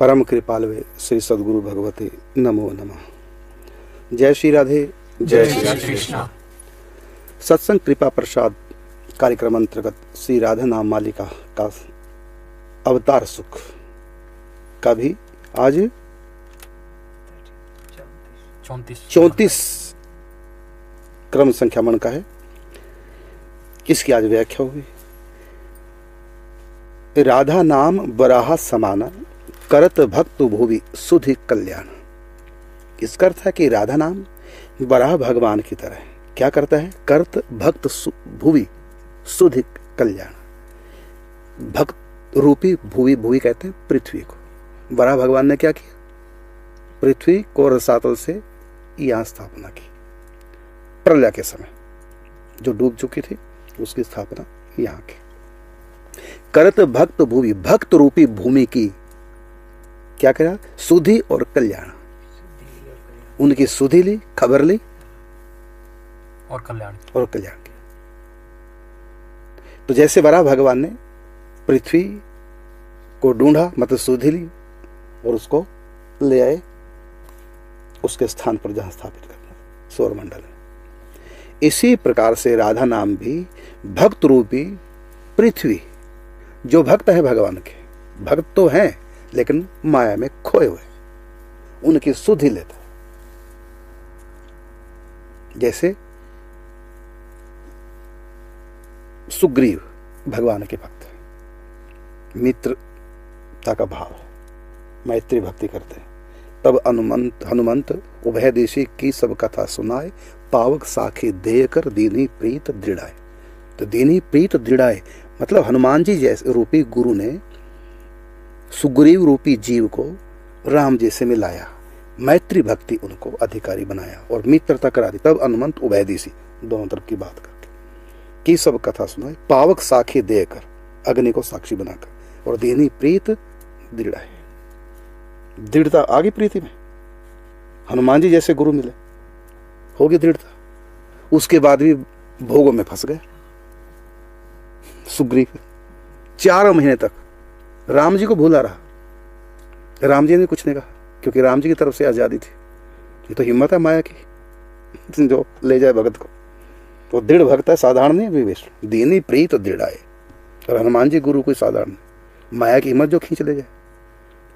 परम कृपालवे श्री सद्गुरु भगवते नमो नमः। जय श्री राधे, जय श्री कृष्ण। सत्संग कृपा प्रसाद कार्यक्रम अंतर्गत श्री राधा नाम मालिका का अवतार सुख का भी आज 34 क्रम संख्या मन का है। इसकी आज व्याख्या होगी। राधा नाम बराह समाना करत भक्त भुवि सुधि कल्याण। इसका अर्थ है कि राधा नाम बराह भगवान की तरह है। क्या करता है? करत भक्त भुवि सुधि कल्याण। भक्त रूपी भुवि, भुवि कहते हैं पृथ्वी को। बराह भगवान ने क्या किया? पृथ्वी को रसातल से यहां स्थापना की। प्रलय के समय जो डूब चुकी थी उसकी स्थापना यहां की। करत भक्त भूमि, भक्त रूपी भूमि की क्या करा? सुधि और कल्याण। उनकी सुधि ली, खबर ली और कल्याण किया। तो जैसे वराह भगवान ने पृथ्वी को ढूंढा, मतलब सुधि ली और उसको ले आए उसके स्थान पर जहां स्थापित करना, सौर मंडल में। इसी प्रकार से राधा नाम भी भक्त रूपी पृथ्वी, जो भक्त है भगवान के, भक्त तो हैं लेकिन माया में खोए हुए, उनकी सुधि लेता है। जैसे सुग्रीव भगवान के भक्त हैं, मित्रता का भाव है, मैत्री भक्ति करते हैं। तब हनुमंत उभय देशी की सब कथा सुनाए, पावक साखी देकर दीनी प्रीत दृढ़ाए। तो दीनी प्रीत दृढ़ाए मतलब हनुमान जी जैसे रूपी गुरु ने सुग्रीव रूपी जीव को राम जी से मिलाया, मैत्री भक्ति उनको अधिकारी बनाया और मित्रता करा दी। तब हनुमंत उभय देशी, दोनों तरफ की बात करके, की सब कथा सुनाए, पावक साखी देकर, अग्नि को साक्षी बनाकर, और दीनी प्रीत दृढ़ाए। दृढ़ता आ गई प्रीति में। हनुमान जी जैसे गुरु मिले, होगी दृढ़ता। उसके बाद भी भोगों में फंस गए सुग्रीव। 4 महीने तक राम जी को भूला रहा। राम जी ने कुछ नहीं कहा क्योंकि राम जी की तरफ से आजादी थी। ये तो हिम्मत है माया की जो ले जाए भगत को। तो दृढ़ भक्त है, साधारण नहीं विवेश। दीनी प्रीत दृढ़ाए। और हनुमान जी गुरु कोई साधारण नहीं, माया की हिम्मत जो खींच ले जाए।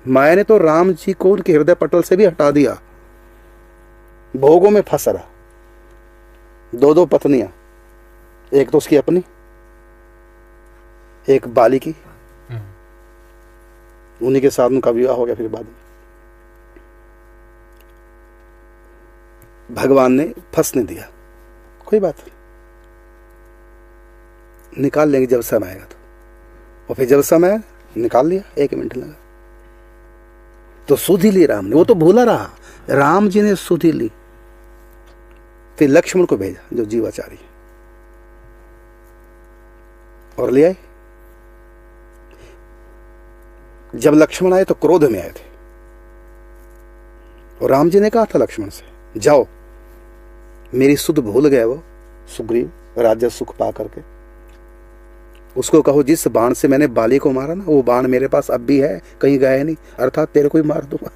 माया ने तो राम जी को उनके हृदय पटल से भी हटा दिया। भोगों में फंस रहा। 2 पत्नियां, एक तो उसकी अपनी, एक बाली की। उन्हीं के साथ उनका विवाह हो गया। फिर बाद में भगवान ने फंसने दिया, कोई बात नहीं, निकाल लेंगे जब समय आएगा। तो और फिर जब समय निकाल लिया, 1 मिनट लगा। तो सुधि ली राम ने, वो तो भूला रहा। राम जी ने सुधि ली। फिर लक्ष्मण को भेजा जो जीवाचारी है, और ले आए। जब लक्ष्मण आए तो क्रोध में आए थे, और राम जी ने कहा था लक्ष्मण से, जाओ, मेरी सुध भूल गए वो सुग्रीव, राज्य सुख पा करके, उसको कहो जिस बाण से मैंने बाली को मारा ना, वो बाण मेरे पास अब भी है, कहीं गया नहीं, अर्थात तेरे को ही मार दूंगा।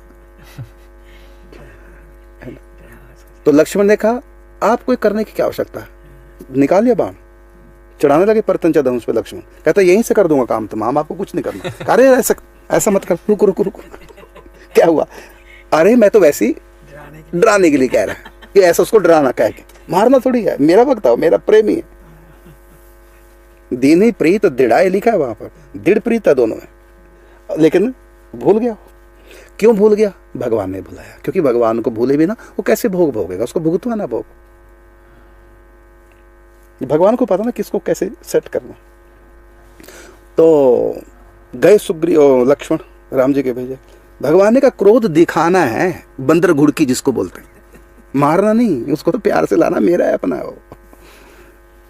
तो लक्ष्मण ने कहा आपको करने की क्या आवश्यकता है? निकाल लिया बाण, चढ़ाने लगे परतंचा धनुष पे। लक्ष्मण कहता यहीं से कर दूंगा काम तमाम, आपको कुछ नहीं करना। अरे ऐसा मत कर, रुक रुक रुक। क्या हुआ? अरे मैं तो वैसे ही डराने के लिए कह रहा है कि ऐसा उसको डराना कह के, मारना थोड़ी है, मेरा भक्त है, मेरा प्रेमी है। दीनी प्रीत दृढ़ाए लिखा है वहां पर, दृढ़ प्रीत है दोनों में। लेकिन भूल गया। क्यों भूल गया? भगवान ने भुलाया। क्योंकि भगवान को भूले भी ना, वो कैसे भोग भोगेगा? उसको भुगतवा ना भोग। भगवान को पता ना किसको कैसे सेट करना। तो गए सुग्रीव, लक्ष्मण राम जी के भेजे। भगवान ने का क्रोध दिखाना है, बंदर घुड़की जिसको बोलते हैं, मारना नहीं, उसको तो प्यार से लाना, मेरा है, अपना है वो।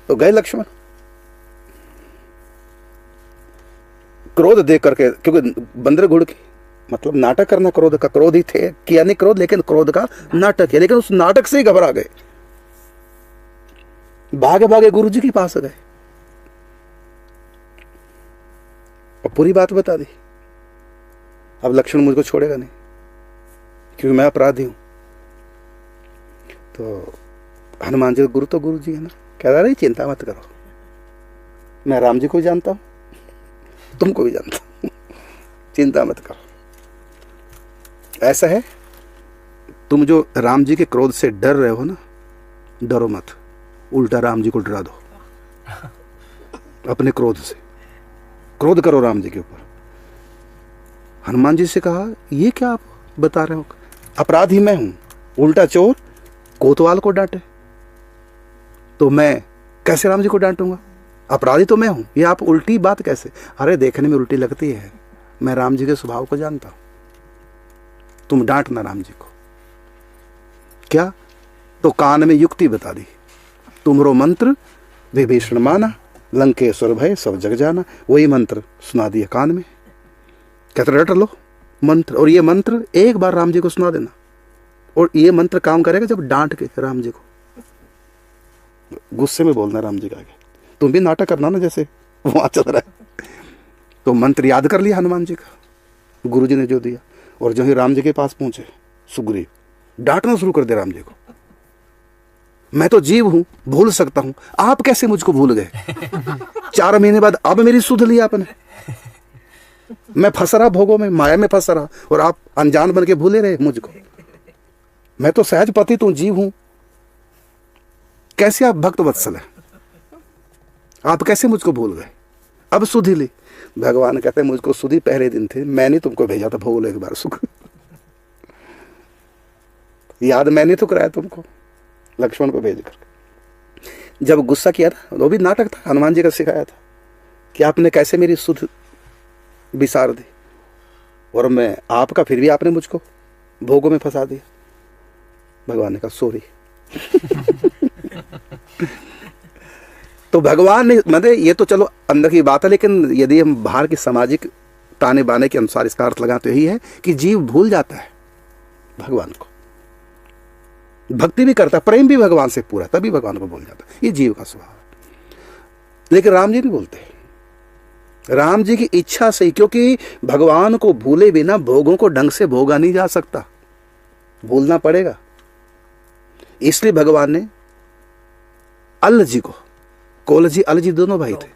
तो गए लक्ष्मण, क्रोध देख करके, क्योंकि बंदर घुड़की मतलब नाटक करना क्रोध का। क्रोध ही थे, किया नहीं क्रोध, लेकिन क्रोध का नाटक है। लेकिन उस नाटक से ही घबरा गए, भागे भागे गुरु जी के पास गए और पूरी बात बता दी। अब लक्ष्मण मुझको छोड़ेगा नहीं, क्योंकि मैं अपराधी हूं। तो हनुमान जी गुरु तो गुरु जी है ना, कह रहा है चिंता मत करो, मैं राम जी को भी जानता हूं, तुमको भी जानता हूं, चिंता मत करो। ऐसा है, तुम जो राम जी के क्रोध से डर रहे हो ना, डरो मत, उल्टा राम जी को डरा दो अपने क्रोध से। क्रोध करो राम जी के ऊपर। हनुमान जी से कहा, ये क्या आप बता रहे हो, अपराधी मैं हूं, उल्टा चोर कोतवाल को डांटे, तो मैं कैसे राम जी को डांटूंगा, अपराधी तो मैं हूं, ये आप उल्टी बात कैसे। अरे देखने में उल्टी लगती है, मैं राम जी के स्वभाव को जानता हूं, तुम डांटना राम जी को। क्या? तो कान में युक्ति बता दी, तुमरो मंत्र विभीषण माना, लंकेश्वर भय सब जग जाना। वही मंत्र सुना दिया कान में, कहते रट लो मंत्र, और ये मंत्र एक बार राम जी को सुना देना, और ये मंत्र काम करेगा जब डांट के राम जी को, गुस्से में बोलना राम जी का आगे, तुम भी नाटक करना ना जैसे वहां चल रहा है। तो मंत्र याद कर लिया हनुमान जी का, गुरु जी ने जो दिया, और जो ही राम जी के पास पहुंचे सुग्रीव डांटना शुरू कर दे राम जी को, मैं तो जीव हूं, भूल सकता हूं, आप कैसे मुझको भूल गए 4 महीने बाद अब मेरी सुध ली आपने, मैं फंस रहा भोगों में, माया में फंस रहा, और आप अनजान बन के भूले रहे मुझको। मैं तो सहज पति तू जीव हूं, कैसे आप भक्त वत्सल है, आप कैसे मुझको भूल गए, अब सुधी ली। भगवान कहते हैं मुझको सुधी पहले दिन थे, मैंने तुमको भेजा था भोग लो एक बार सुख, याद मैंने तो कराया तुमको लक्ष्मण को भेज कर। जब गुस्सा किया था, वो भी नाटक था, हनुमान जी का सिखाया था कि आपने कैसे मेरी सुध बिसार दी, और मैं आपका, फिर भी आपने मुझको भोगों में फंसा दिया। भगवान ने कहा सॉरी तो भगवान ने, मतलब ये तो चलो अंदर की बात है, लेकिन यदि हम बाहर की सामाजिक ताने बाने के अनुसार इसका अर्थ लगाते, यही है कि जीव भूल जाता है भगवान को, भक्ति भी करता है, प्रेम भी भगवान से पूरा, तभी भगवान को भूल जाता है, ये जीव का स्वभाव है। लेकिन राम जी नहीं बोलते, राम जी की इच्छा से, क्योंकि भगवान को भूले बिना भोगों को ढंग से भोगा नहीं जा सकता, भूलना पड़ेगा। इसलिए भगवान ने अल जी को, कोल जी अल जी दोनों भाई थे,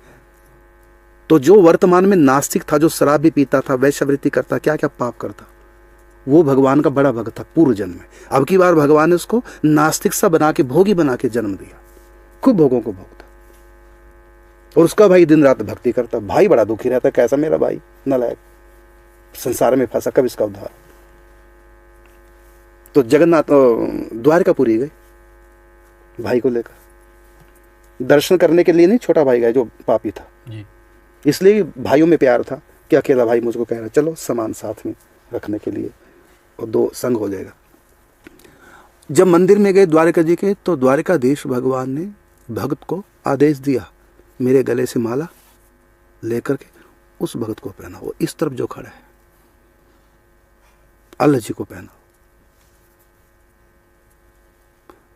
तो जो वर्तमान में नास्तिक था, जो शराब भी पीता था, वैश्यवृत्ति करता, क्या क्या पाप करता, वो भगवान का बड़ा भक्त था पूर्व जन्म में। अब की बार भगवान ने उसको नास्तिक सा बना के, भोगी बना के जन्म दिया, खूब भोगों को भोगता, और उसका भाई दिन रात भक्ति करता। भाई बड़ा दुखी रहता, कैसा मेरा भाई नालायक, संसार में फंसा, कब इसका उद्धार। तो जगन्नाथ द्वारकापुरी गए भाई को लेकर, दर्शन करने के लिए नहीं, छोटा भाई गया जो पापी था जी। इसलिए भाइयों में प्यार था कि अकेला भाई मुझको कह रहा चलो समान साथ में रखने के लिए, और 2 संग हो जाएगा। जब मंदिर में गए द्वारका जी के, तो द्वारकाधीश भगवान ने भक्त को आदेश दिया, मेरे गले से माला लेकर के उस भक्त को पहना, वो इस तरफ जो खड़ा है अल्लाह जी को पहना।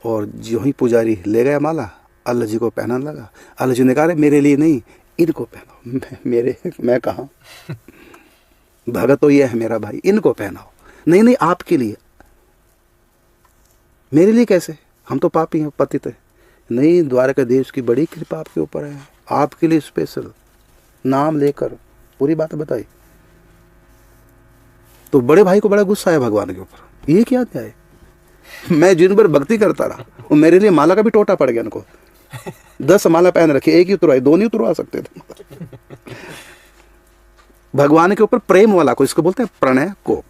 और जो ही पुजारी ले गया माला, अल्लाह जी को पहनाने लगा। अल्लाह जी ने कहा मेरे लिए नहीं, इनको पहनाओ। मैं कहा भगत तो ये है मेरा भाई, इनको पहनाओ। नहीं नहीं आपके लिए। मेरे लिए कैसे, हम तो पापी हैं, पतित है। नहीं, द्वारकाधीश की बड़ी कृपा आपके ऊपर है, आपके लिए स्पेशल नाम लेकर पूरी बात बताई। तो बड़े भाई को बड़ा गुस्सा आया भगवान के ऊपर, ये क्या न्याय, मैं जिन पर भक्ति करता रहा, और मेरे लिए माला का भी टोटा पड़ गया इनको। 10 माला पहन रखी, एक ही उतरवाई, 2 नहीं उतरवा सकते थे। भगवान के ऊपर प्रेम वाला को, इसको बोलते हैं प्रणय कोप,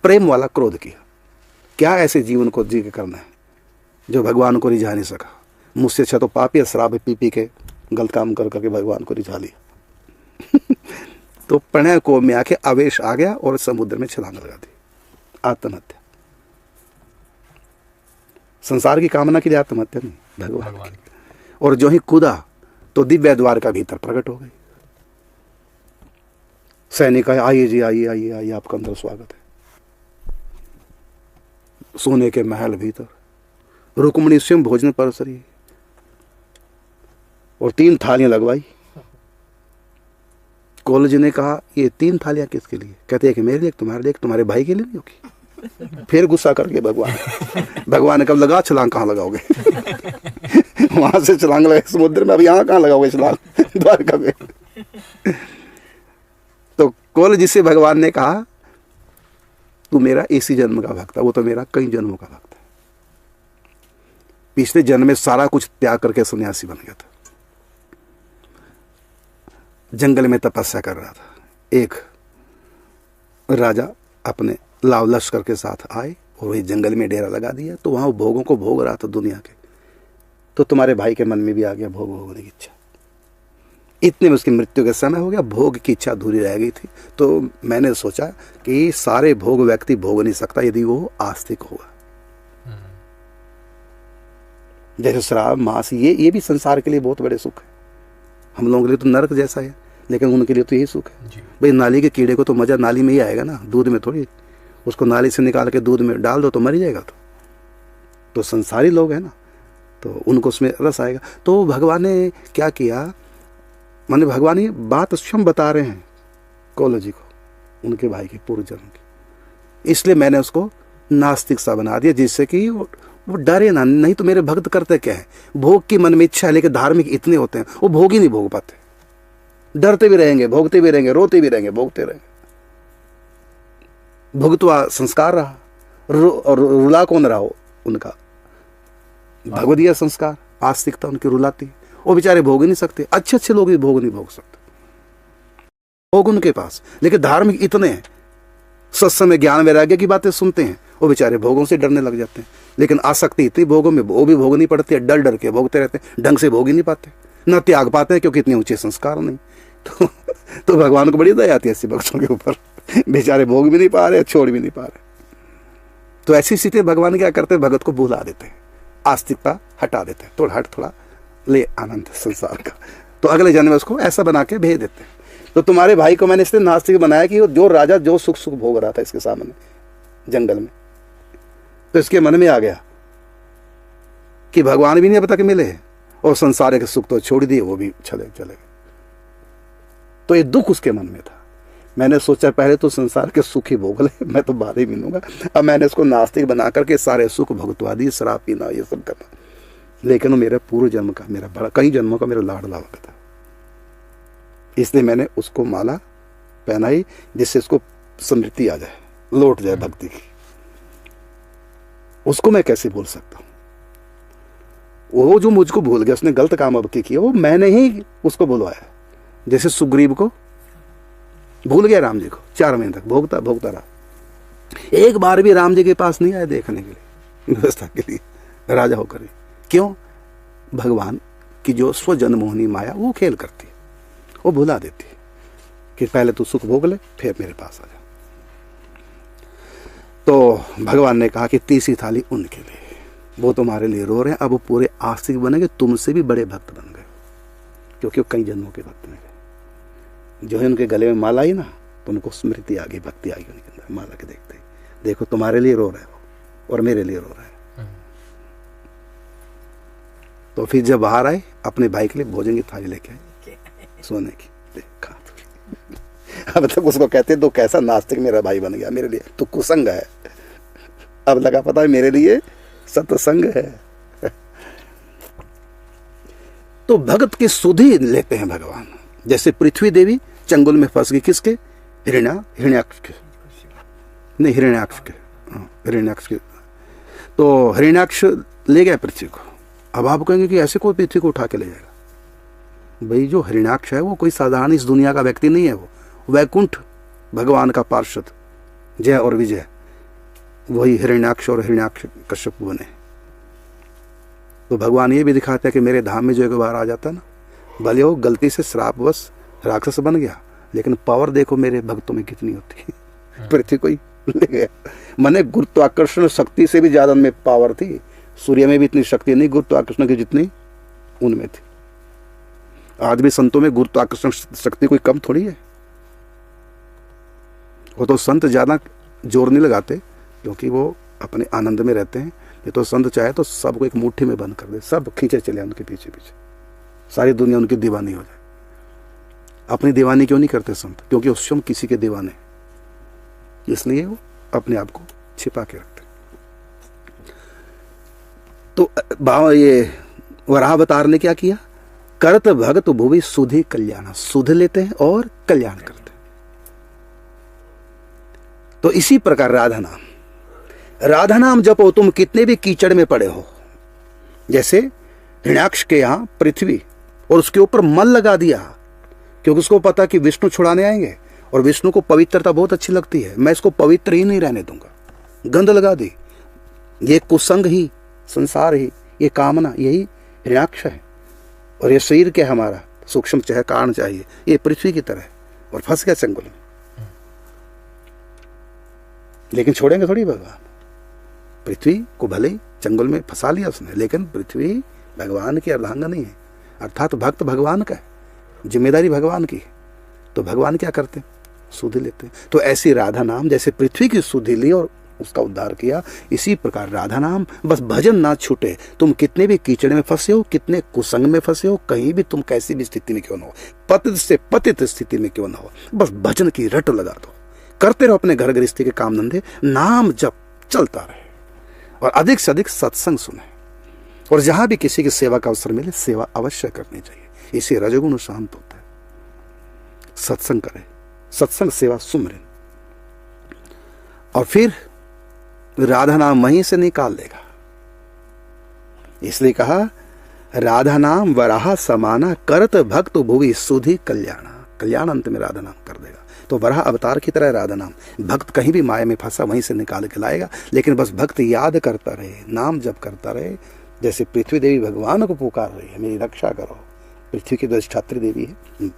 प्रेम वाला क्रोध किया। क्या ऐसे जीवन को जी के करना है जो भगवान को रिझा नहीं सका। मुझसे अच्छा तो पापी शराब पी पी के गलत काम कर करके भगवान को रिझा लिया। तो प्रणय कोप में आके आवेश आ गया और समुद्र में छलांग लगा दी, आत्महत्या। संसार की कामना के लिए आत्महत्या नहीं, भगवान की। और जो ही कूदा तो दिव्य द्वार का भीतर प्रकट हो गई। सैनिक आए, आइए जी, आइए आइए आइए, आपका अंदर स्वागत है। सोने के महल भीतर रुक्मिणी स्वयं भोजन परसरी और 3 थालियां लगवाई। कौल जी ने कहा ये 3 थालियां किसके लिए? कहते हैं कि मेरे लिए, तुम्हारे लिए, तुम्हारे भाई के लिए नहीं होगी। फिर गुस्सा करके भगवान ने कब लगा छलांग कहाँ लगाओगे? वहां से छलांग लगा समुद्र में, अब यहाँ कहाँ लगाओगे छलांग? द्वारका में। तो कौल जी से भगवान ने कहा तू मेरा इसी जन्म का भक्त है, वो तो मेरा कई जन्मों का भक्त है। पिछले जन्म में सारा कुछ त्याग करके सन्यासी बन गया था, जंगल में तपस्या कर रहा था। एक राजा अपने लाव लश्कर के साथ आए और वही जंगल में डेरा लगा दिया, तो वहां भोगों को भोग रहा था दुनिया के। तो तुम्हारे भाई के मन में भी आ गया भोग भोगने की इच्छा। इतने में उसकी मृत्यु का समय हो गया, भोग की इच्छा अधूरी रह गई थी। तो मैंने सोचा कि सारे भोग व्यक्ति भोग नहीं सकता यदि वो आस्तिक होगा। जैसे शराब मांस ये भी संसार के लिए बहुत बड़े सुख है। हम लोगों के लिए तो नरक जैसा है, लेकिन उनके लिए तो यही सुख है। भाई नाली के कीड़े को तो मजा नाली में ही आएगा ना, दूध में थोड़ी। उसको नाली से निकाल के दूध में डाल दो तो मर जाएगा। तो संसारी लोग हैं ना, तो उनको उसमें रस आएगा। तो भगवान ने क्या किया, माने भगवान ये बात स्वयं बता रहे हैं कौल जी को, उनके भाई के पूर्व जन्म की। इसलिए मैंने उसको नास्तिक सा बना दिया, जिससे कि वो डरे ना। नहीं तो मेरे भक्त करते क्या है, भोग की मन में इच्छा है, लेकिन धार्मिक इतने होते हैं वो भोग ही नहीं भोग पाते। डरते भी रहेंगे, भोगते भी रहेंगे, रोते भी रहेंगे, भोगते रहेंगे। भुगतवा संस्कार रहा, और रुला कौन रहा हो? उनका भगवदीय संस्कार, आस्तिकता उनकी रुलाती। वो बेचारे भोग ही नहीं सकते। अच्छे अच्छे लोग भी भोग नहीं भोग सकते, भोग उनके पास, लेकिन धार्मिक इतने हैं, सत्संग में ज्ञान वैराग्य की बातें सुनते हैं, वो बेचारे भोगों से डरने लग जाते हैं। लेकिन आसक्ति इतनी भोगों में, वो भी भोगनी पड़ती है, डर डर के भोगते रहते हैं, ढंग से भोग ही नहीं पाते, न त्याग पाते हैं, क्योंकि इतने ऊंचे संस्कार नहीं। तो भगवान को बड़ी दया आती है ऐसे भक्तों के ऊपर, बेचारे भोग भी नहीं पा रहे, छोड़ भी नहीं पा रहे। तो ऐसी स्थिति भगवान क्या करते हैं, भगत को भुला देते हैं, आस्तिकता हटा देते हैं, थोड़ा ले आनंद संसार का। तो अगले जन्म में उसको ऐसा बना के भेज देते हैं। तो तुम्हारे भाई को मैंने इसलिए नास्तिक बनाया कि जो राजा जो सुख सुख भोग रहा था इसके सामने जंगल में, तो इसके मन में आ गया कि भगवान भी नहीं अब तक मिले, और संसार के सुख तो छोड़ दिए, वो भी चले गए। तो ये दुख उसके मन में था। मैंने सोचा पहले तो संसार के सुख ही भोग ले, मैं तो बाहर ही मिलूंगा। अब मैंने इसको नास्तिक बना करके सारे सुख भुगतवा दिए, शराब पीना ये सब करना। लेकिन वो मेरे पूर्व जन्म का, मेरा बड़ा कई जन्मों का मेरा लाडला भक्त था, इसलिए मैंने उसको माला पहनाई, जिससे उसको स्मृति आ जाए, लौट जाए भक्ति की। उसको मैं कैसे भूल सकता हूं? वो जो मुझको भूल गया, उसने गलत काम अब किया, वो मैंने ही उसको भुलवाया। जैसे सुग्रीव को भूल गया राम जी को, 4 महीने तक भोगता रहा। एक बार भी राम जी के पास नहीं आया देखने के लिए, व्यवस्था के लिए, राजा होकर ही। क्यों? भगवान की जो स्वजन्मोहिनी माया वो खेल करती है, वो भुला देती है कि पहले तू सुख भोग ले, फिर मेरे पास आ जा। तो भगवान ने कहा कि तीसरी थाली उनके लिए, वो तुम्हारे लिए रो रहे हैं। अब वो पूरे आस्तिक बनेंगे, तुमसे भी बड़े भक्त बन गए, क्योंकि वो कई जन्मों के भक्त में गए। जो है उनके गले में माला आई ना, तो उनको स्मृति आ गई, भक्ति आ गई उनके अंदर। माला के देखते देखो तुम्हारे लिए रो रहे हो और मेरे लिए रो रहे हैं। तो फिर जब बाहर आए, अपने भाई के लिए भोजन की थाली लेके आए, सोने की। देखा अब तक उसको कहते तो कैसा नास्तिक मेरा भाई बन गया, मेरे लिए तो कुसंग है। अब लगा पता है मेरे लिए सत्संग है। तो भगत की सुधि लेते हैं भगवान। जैसे पृथ्वी देवी चंगुल में फंस गई, किसके? हिरण्याक्ष के, नहीं हिरण्याक्ष के। तो हिरण्याक्ष ले गया पृथ्वी को। अब आप कहेंगे कि ऐसे कोई पृथ्वी को उठा के ले जाएगा? भाई जो हिरण्याक्ष है वो कोई साधारण इस दुनिया का व्यक्ति नहीं है, वो वैकुंठ भगवान का पार्षद जय और विजय, वही हिरण्याक्ष और हिरण्याक्ष कश्यप बने। तो भगवान ये भी दिखाते हैं कि मेरे धाम में जो एक बार आ जाता है ना, भले वो गलती से श्रापवश राक्षस बन गया, लेकिन पावर देखो मेरे भक्तों में कितनी होती है। पृथ्वी को ही ले गया। मैंने गुरुत्वाकर्षण शक्ति से भी ज्यादा में पावर थी। सूर्य में भी इतनी शक्ति नहीं गुरुत्वाकर्षण की जितनी उनमें थी। आज भी संतों में गुरुत्वाकर्षण शक्ति कोई कम थोड़ी है। वो तो संत ज्यादा जोर नहीं लगाते, क्योंकि वो अपने आनंद में रहते हैं। ये तो संत चाहे तो सबको एक मुट्ठी में बंद कर दे, सब खींचे चले उनके पीछे पीछे, सारी दुनिया उनकी दीवानी हो जाए। अपनी दीवानी क्यों नहीं करते संत? क्योंकि वो स्वयं किसी के दीवाने, इसलिए वो अपने आप को छिपा के रखते। तो ये वराह अवतार ने क्या किया? करत भगत भुवि सुधि कल्याण, सुध लेते हैं और कल्याण करते हैं। तो इसी प्रकार राधा नाम जपो तुम कितने भी कीचड़ में पड़े हो। जैसे हिरण्याक्ष के यहां पृथ्वी और उसके ऊपर मल लगा दिया, क्योंकि उसको पता कि विष्णु छुड़ाने आएंगे और विष्णु को पवित्रता बहुत अच्छी लगती है, मैं इसको पवित्र ही नहीं रहने दूंगा, गंध लगा दी। ये कुसंग ही, संसार ही, ये कामना, यही हिरण्याक्ष है। और ये शरीर क्या हमारा सूक्ष्म चाहे कारण चाहिए, ये पृथ्वी की तरह, और फंस गया चंगुल में। लेकिन छोड़ेंगे थोड़ी भगवान। पृथ्वी को भले ही चंगुल में फंसा लिया उसने, लेकिन पृथ्वी भगवान की अर्धांग नहीं है, अर्थात भक्त भगवान का है, जिम्मेदारी भगवान की है। तो भगवान क्या करते हैं? सुधि लेते हैं। तो ऐसी राधा नाम जैसे पृथ्वी की सुधि ली और उसका उद्धार किया, इसी प्रकार राधा नाम बस भजन ना छूटे। तुम कितने भी कीचड़ में फंसे हो, कितने कुसंग में फंसे हो, कहीं भी तुम कैसी भी स्थिति में क्यों ना हो, पतित से पतित स्थिति में क्यों ना हो, बस भजन की रट लगा दो, करते रहो अपने घर गृहस्थी के काम धंधे, नाम जप चलता रहे और अधिक से अधिक सत्संग सुने। और जहां भी किसी की सेवा का अवसर मिले, सेवा अवश्य करनी चाहिए। इसे रजोगुण शांत होता है। सत्संग करे, सत्संग सेवा सुमरन, और फिर राधा नाम वहीं से निकाल देगा। इसलिए कहा राधा नाम वराह समाना करत भक्त भुवि सुधि कल्याण, कल्याण अंत में राधा नाम कर देगा। तो वराह अवतार की तरह राधा नाम, भक्त कहीं भी माया में फंसा वहीं से निकाल के लाएगा। लेकिन बस भक्त याद करता रहे, नाम जप करता रहे। जैसे पृथ्वी देवी भगवान को पुकार रही है, मेरी रक्षा करो, पृथ्वी की अधिष्ठात्री देवी है।